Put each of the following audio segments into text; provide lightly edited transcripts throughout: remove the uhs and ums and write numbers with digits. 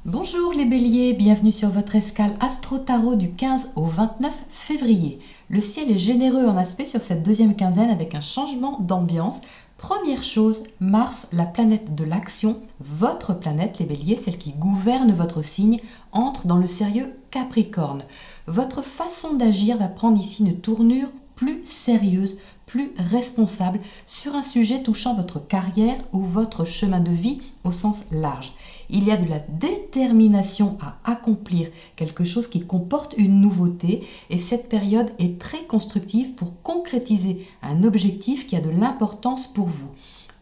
Bonjour les béliers, bienvenue sur votre escale Astro Tarot du 15 au 29 février. Le ciel est généreux en aspect sur cette deuxième quinzaine avec un changement d'ambiance. Première chose, Mars, la planète de l'action, votre planète les béliers, celle qui gouverne votre signe, entre dans le sérieux Capricorne. Votre façon d'agir va prendre ici une tournure plus sérieuse, plus responsable sur un sujet touchant votre carrière ou votre chemin de vie au sens large. Il y a de la détermination à accomplir quelque chose qui comporte une nouveauté et cette période est très constructive pour concrétiser un objectif qui a de l'importance pour vous.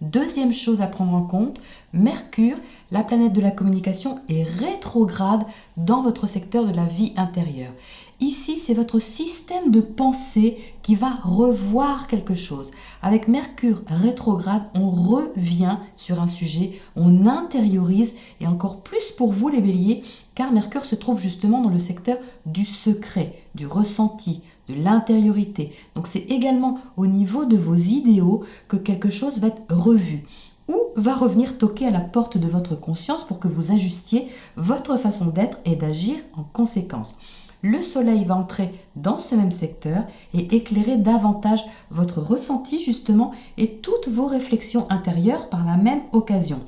Deuxième chose à prendre en compte, Mercure, la planète de la communication, est rétrograde dans votre secteur de la vie intérieure. Ici, c'est votre système de pensée qui va revoir quelque chose. Avec Mercure rétrograde, on revient sur un sujet, on intériorise et encore plus pour vous les béliers, car Mercure se trouve justement dans le secteur du secret, du ressenti, de l'intériorité. Donc c'est également au niveau de vos idéaux que quelque chose va être revu ou va revenir toquer à la porte de votre conscience pour que vous ajustiez votre façon d'être et d'agir en conséquence. Le soleil va entrer dans ce même secteur et éclairer davantage votre ressenti justement et toutes vos réflexions intérieures par la même occasion.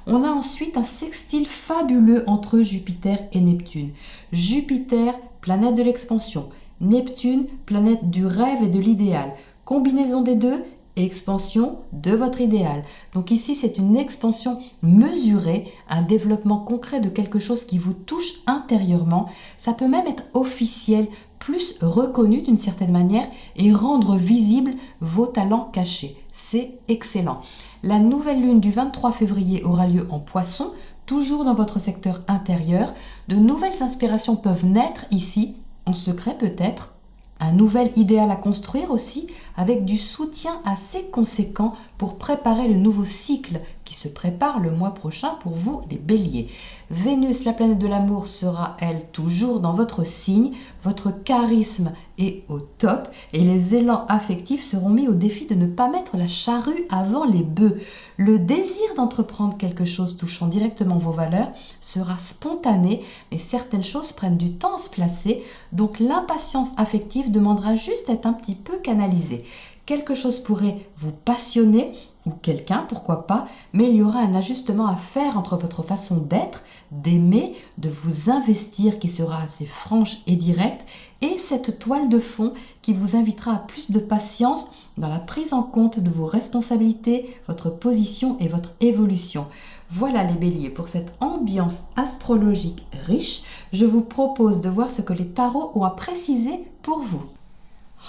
On a ensuite un sextile fabuleux entre Jupiter et Neptune. Jupiter, planète de l'expansion. Neptune, planète du rêve et de l'idéal. Combinaison des deux, expansion de votre idéal. Donc ici, c'est une expansion mesurée, un développement concret de quelque chose qui vous touche intérieurement. Ça peut même être officiel, plus reconnu d'une certaine manière et rendre visibles vos talents cachés. C'est excellent. La nouvelle lune du 23 février aura lieu en Poisson, toujours dans votre secteur intérieur. De nouvelles inspirations peuvent naître ici, en secret peut-être. Un nouvel idéal à construire aussi avec du soutien assez conséquent pour préparer le nouveau cycle qui se prépare le mois prochain pour vous les béliers. Vénus, la planète de l'amour, sera elle toujours dans votre signe. Votre charisme est au top et les élans affectifs seront mis au défi de ne pas mettre la charrue avant les bœufs. Le désir d'entreprendre quelque chose touchant directement vos valeurs sera spontané, mais certaines choses prennent du temps à se placer, donc l'impatience affective demandera juste d'être un petit peu canalisée. Quelque chose pourrait vous passionner, ou quelqu'un, pourquoi pas, mais il y aura un ajustement à faire entre votre façon d'être, d'aimer, de vous investir qui sera assez franche et directe, et cette toile de fond qui vous invitera à plus de patience dans la prise en compte de vos responsabilités, votre position et votre évolution. Voilà les béliers, pour cette ambiance astrologique riche, je vous propose de voir ce que les tarots ont à préciser pour vous.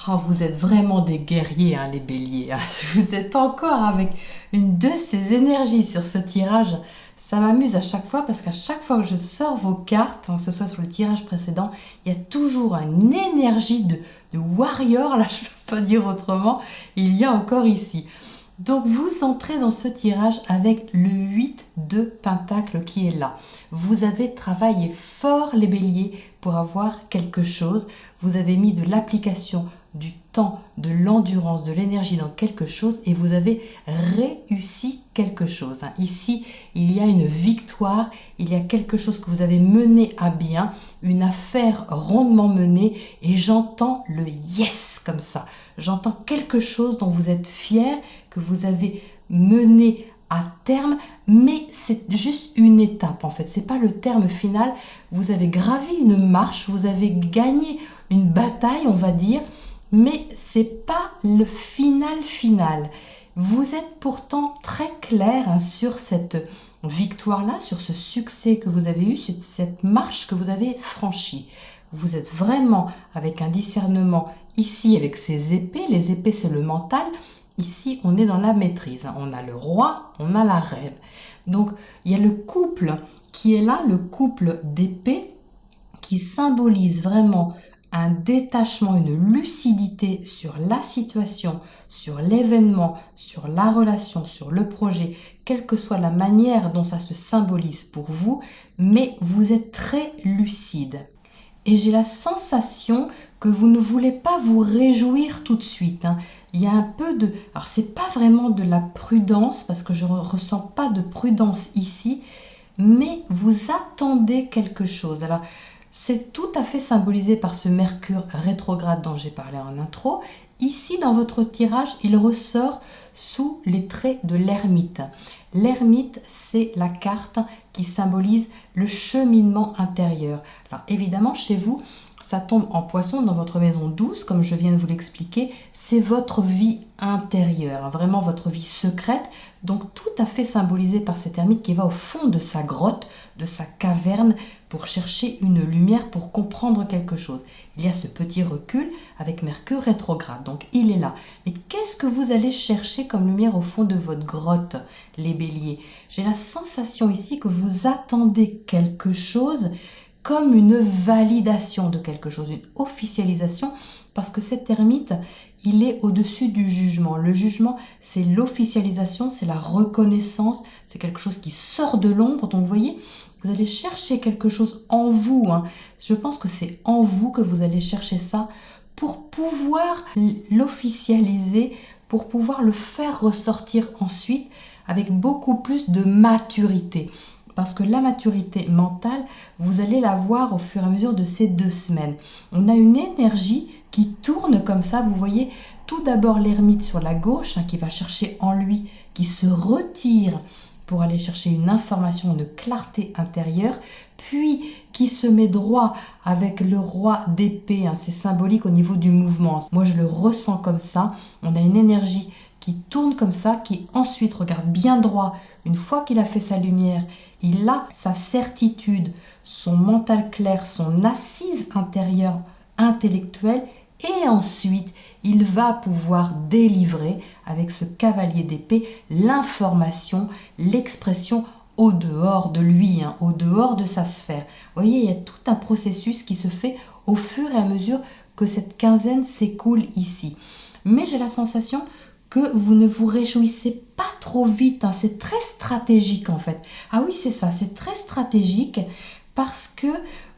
Oh, vous êtes vraiment des guerriers, hein, les béliers. Vous êtes encore avec une de ces énergies sur ce tirage. Ça m'amuse à chaque fois parce qu'à chaque fois que je sors vos cartes, que ce soit sur le tirage précédent, il y a toujours une énergie de warrior, là je ne peux pas dire autrement, il y a encore ici. Donc vous entrez dans ce tirage avec le 8 de Pentacle qui est là. Vous avez travaillé fort les béliers pour avoir quelque chose. Vous avez mis de l'application, du temps, de l'endurance, de l'énergie dans quelque chose et vous avez réussi quelque chose. Ici, il y a une victoire, il y a quelque chose que vous avez mené à bien, une affaire rondement menée et j'entends le yes comme ça. J'entends quelque chose dont vous êtes fiers, que vous avez mené à terme, mais c'est juste une étape en fait, c'est pas le terme final. Vous avez gravi une marche, vous avez gagné une bataille, on va dire, mais c'est pas le final. Vous êtes pourtant très clair sur cette victoire-là, sur ce succès que vous avez eu, sur cette marche que vous avez franchie. Vous êtes vraiment avec un discernement ici avec ces épées. Les épées, c'est le mental. Ici, on est dans la maîtrise. On a le roi, on a la reine. Donc, il y a le couple qui est là, le couple d'épées qui symbolise vraiment un détachement, une lucidité sur la situation, sur l'événement, sur la relation, sur le projet, quelle que soit la manière dont ça se symbolise pour vous, mais vous êtes très lucide. Et j'ai la sensation que vous ne voulez pas vous réjouir tout de suite. Il y a un peu de... Alors, c'est pas vraiment de la prudence, parce que je ne ressens pas de prudence ici, mais vous attendez quelque chose. Alors, c'est tout à fait symbolisé par ce Mercure rétrograde dont j'ai parlé en intro. Ici, dans votre tirage, il ressort sous les traits de l'ermite. L'ermite, c'est la carte qui symbolise le cheminement intérieur. Alors, évidemment, chez vous, ça tombe en poisson dans votre maison 12, comme je viens de vous l'expliquer. C'est votre vie intérieure, vraiment votre vie secrète. Donc tout à fait symbolisé par cet ermite qui va au fond de sa grotte, de sa caverne, pour chercher une lumière, pour comprendre quelque chose. Il y a ce petit recul avec Mercure rétrograde, donc il est là. Mais qu'est-ce que vous allez chercher comme lumière au fond de votre grotte, les béliers? J'ai la sensation ici que vous attendez quelque chose, comme une validation de quelque chose, une officialisation, parce que cet ermite, il est au-dessus du jugement. Le jugement, c'est l'officialisation, c'est la reconnaissance, c'est quelque chose qui sort de l'ombre. Donc vous voyez, vous allez chercher quelque chose en vous. Je pense que c'est en vous que vous allez chercher ça pour pouvoir l'officialiser, pour pouvoir le faire ressortir ensuite avec beaucoup plus de maturité. Parce que la maturité mentale, vous allez la voir au fur et à mesure de ces 2 semaines. On a une énergie qui tourne comme ça, vous voyez, tout d'abord l'ermite sur la gauche, qui va chercher en lui, qui se retire pour aller chercher une information, une clarté intérieure, puis qui se met droit avec le roi d'épée, c'est symbolique au niveau du mouvement. Moi, je le ressens comme ça, on a une énergie qui tourne comme ça, qui ensuite regarde bien droit. Une fois qu'il a fait sa lumière, il a sa certitude, son mental clair, son assise intérieure intellectuelle, et ensuite il va pouvoir délivrer avec ce cavalier d'épée l'information, l'expression au dehors de lui, au dehors de sa sphère. Vous voyez, il y a tout un processus qui se fait au fur et à mesure que cette quinzaine s'écoule ici. Mais j'ai la sensation que vous ne vous réjouissez pas trop vite, c'est très stratégique en fait. Ah oui, c'est ça, c'est très stratégique parce que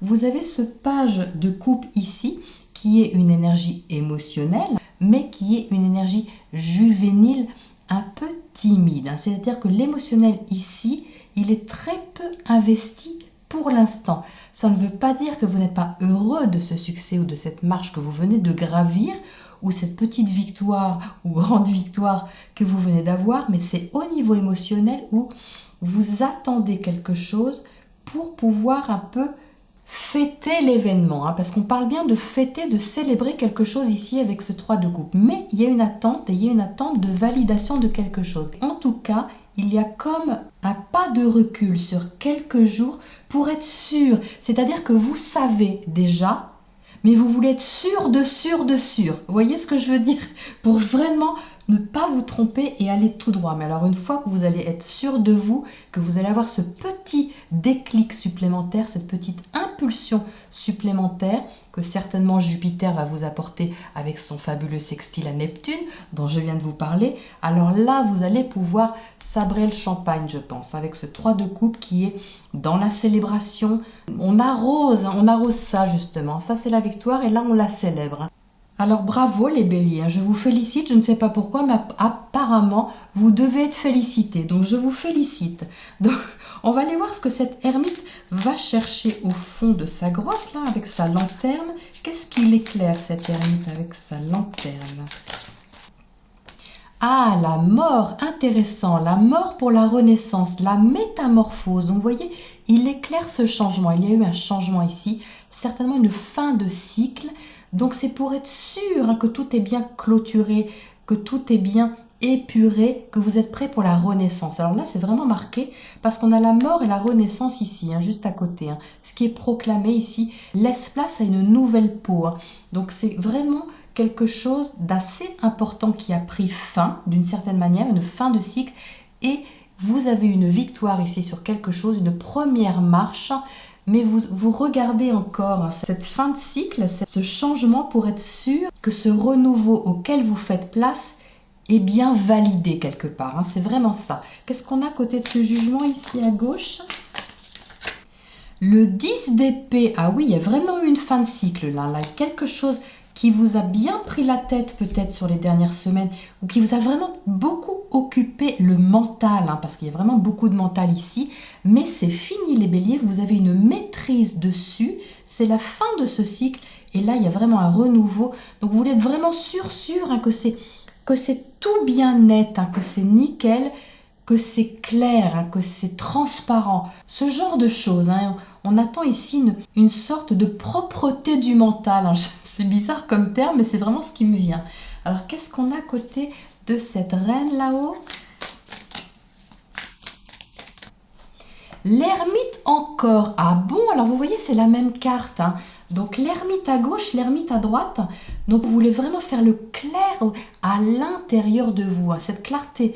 vous avez ce page de coupe ici qui est une énergie émotionnelle, mais qui est une énergie juvénile un peu timide. C'est-à-dire que l'émotionnel ici, il est très peu investi pour l'instant. Ça ne veut pas dire que vous n'êtes pas heureux de ce succès ou de cette marche que vous venez de gravir, ou cette petite victoire ou grande victoire que vous venez d'avoir, mais c'est au niveau émotionnel où vous attendez quelque chose pour pouvoir un peu fêter l'événement, parce qu'on parle bien de fêter, de célébrer quelque chose ici avec ce 3 de coupe. Mais il y a une attente, et il y a une attente de validation de quelque chose. En tout cas, il y a comme un pas de recul sur quelques jours pour être sûr. C'est-à-dire que vous savez déjà, mais vous voulez être sûr de sûr de sûr. Vous voyez ce que je veux dire? Pour vraiment ne pas vous tromper et aller tout droit. Mais alors une fois que vous allez être sûr de vous, que vous allez avoir ce petit déclic supplémentaire, cette petite impulsion supplémentaire que certainement Jupiter va vous apporter avec son fabuleux sextile à Neptune, dont je viens de vous parler, alors là, vous allez pouvoir sabrer le champagne, je pense, avec ce 3 de coupe qui est dans la célébration. On arrose ça justement. Ça, c'est la victoire et là, on la célèbre. Alors bravo les béliers, je vous félicite, je ne sais pas pourquoi, mais apparemment vous devez être félicités, donc je vous félicite. Donc on va aller voir ce que cette ermite va chercher au fond de sa grotte, là, avec sa lanterne. Qu'est-ce qu'il éclaire cette ermite avec sa lanterne? Ah, la mort, intéressant, la mort pour la renaissance, la métamorphose. Donc vous voyez, il éclaire ce changement, il y a eu un changement ici, certainement une fin de cycle. Donc c'est pour être sûr que tout est bien clôturé, que tout est bien épuré, que vous êtes prêt pour la renaissance. Alors là, c'est vraiment marqué parce qu'on a la mort et la renaissance ici, juste à côté. Ce qui est proclamé ici laisse place à une nouvelle peau. Donc c'est vraiment quelque chose d'assez important qui a pris fin, d'une certaine manière, une fin de cycle. Et vous avez une victoire ici sur quelque chose, une première marche. Mais vous regardez encore cette fin de cycle, ce changement pour être sûr que ce renouveau auquel vous faites place est bien validé quelque part. C'est vraiment ça. Qu'est-ce qu'on a à côté de ce jugement ici à gauche? Le 10 d'épée. Ah oui, il y a vraiment eu une fin de cycle là. Là, quelque chose qui vous a bien pris la tête peut-être sur les dernières semaines ou qui vous a vraiment beaucoup occupé le mental, hein, parce qu'il y a vraiment beaucoup de mental ici, mais c'est fini les béliers, vous avez une maîtrise dessus, c'est la fin de ce cycle et là il y a vraiment un renouveau, donc vous voulez être vraiment sûr hein, que c'est tout bien net, hein, que c'est nickel, que c'est clair, hein, que c'est transparent, ce genre de choses. Hein. On attend ici une sorte de propreté du mental. Hein. C'est bizarre comme terme, mais c'est vraiment ce qui me vient. Alors, qu'est-ce qu'on a à côté de cette reine là-haut? L'ermite encore. Ah bon, alors vous voyez, c'est la même carte. Hein. Donc, l'ermite à gauche, l'ermite à droite. Donc, vous voulez vraiment faire le clair à l'intérieur de vous. Hein. Cette clarté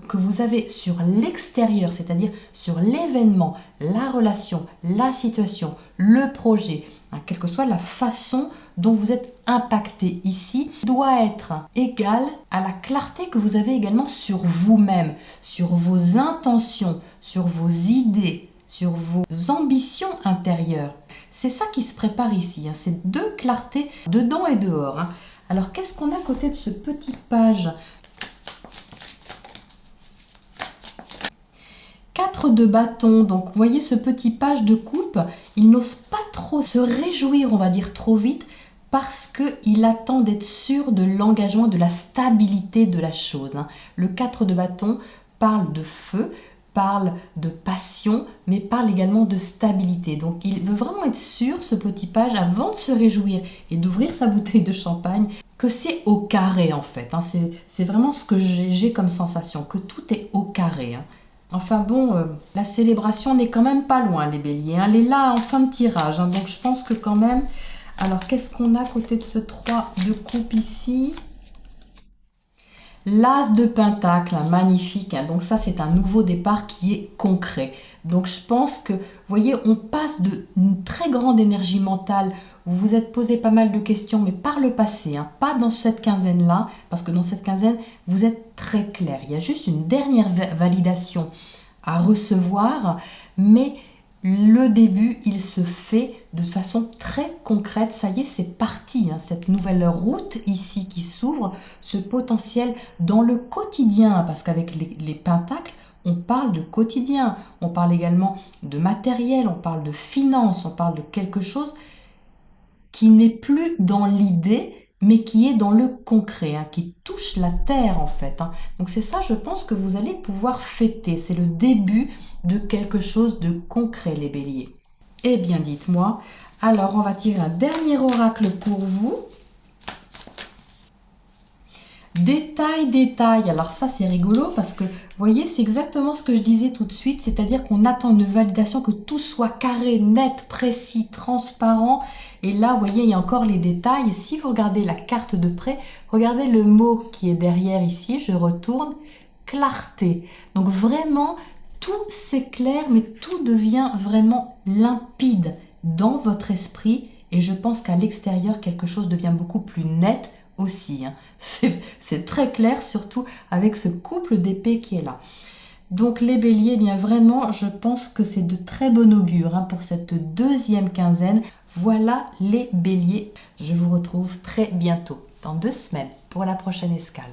que vous avez sur l'extérieur, c'est-à-dire sur l'événement, la relation, la situation, le projet, hein, quelle que soit la façon dont vous êtes impacté ici, doit être égale à la clarté que vous avez également sur vous-même, sur vos intentions, sur vos idées, sur vos ambitions intérieures. C'est ça qui se prépare ici, hein, c'est deux clartés dedans et dehors. Hein. Alors qu'est-ce qu'on a à côté de ce petit page ? 4 de bâton, donc vous voyez ce petit page de coupe, il n'ose pas trop se réjouir, on va dire trop vite, parce qu'il attend d'être sûr de l'engagement, de la stabilité de la chose. Hein. Le 4 de bâton parle de feu, parle de passion, mais parle également de stabilité. Donc il veut vraiment être sûr, ce petit page, avant de se réjouir et d'ouvrir sa bouteille de champagne, que c'est au carré en fait. Hein. C'est vraiment ce que j'ai comme sensation, que tout est au carré. Hein. Enfin bon, la célébration n'est quand même pas loin les béliers, hein. Elle est là en fin de tirage, hein. Donc je pense que quand même... Alors qu'est-ce qu'on a à côté de ce 3 de coupe ici? L'as de pentacle, hein, magnifique, hein. Donc ça c'est un nouveau départ qui est concret. Donc je pense que, vous voyez, on passe d'une très grande énergie mentale, vous vous êtes posé pas mal de questions, mais par le passé, hein, pas dans cette quinzaine-là, parce que dans cette quinzaine, vous êtes très clair. Il y a juste une dernière validation à recevoir, mais le début, il se fait de façon très concrète. Ça y est, c'est parti, hein, cette nouvelle route ici qui s'ouvre, ce potentiel dans le quotidien, parce qu'avec les pentacles, on parle de quotidien, on parle également de matériel, on parle de finances, on parle de quelque chose qui n'est plus dans l'idée, mais qui est dans le concret, hein, qui touche la terre en fait. Hein. Donc c'est ça, je pense que vous allez pouvoir fêter. C'est le début de quelque chose de concret, les béliers. Eh bien, dites-moi, alors on va tirer un dernier oracle pour vous. Détail. Alors ça, c'est rigolo parce que, vous voyez, c'est exactement ce que je disais tout de suite, c'est-à-dire qu'on attend une validation, que tout soit carré, net, précis, transparent. Et là, vous voyez, il y a encore les détails. Et si vous regardez la carte de près, regardez le mot qui est derrière ici, je retourne, clarté. Donc vraiment, tout s'éclaire, mais tout devient vraiment limpide dans votre esprit. Et je pense qu'à l'extérieur, quelque chose devient beaucoup plus net aussi. Hein. C'est très clair, surtout avec ce couple d'épées qui est là. Donc les béliers, eh bien vraiment, je pense que c'est de très bon augure hein, pour cette deuxième quinzaine. Voilà les béliers. Je vous retrouve très bientôt, dans 2 semaines, pour la prochaine escale.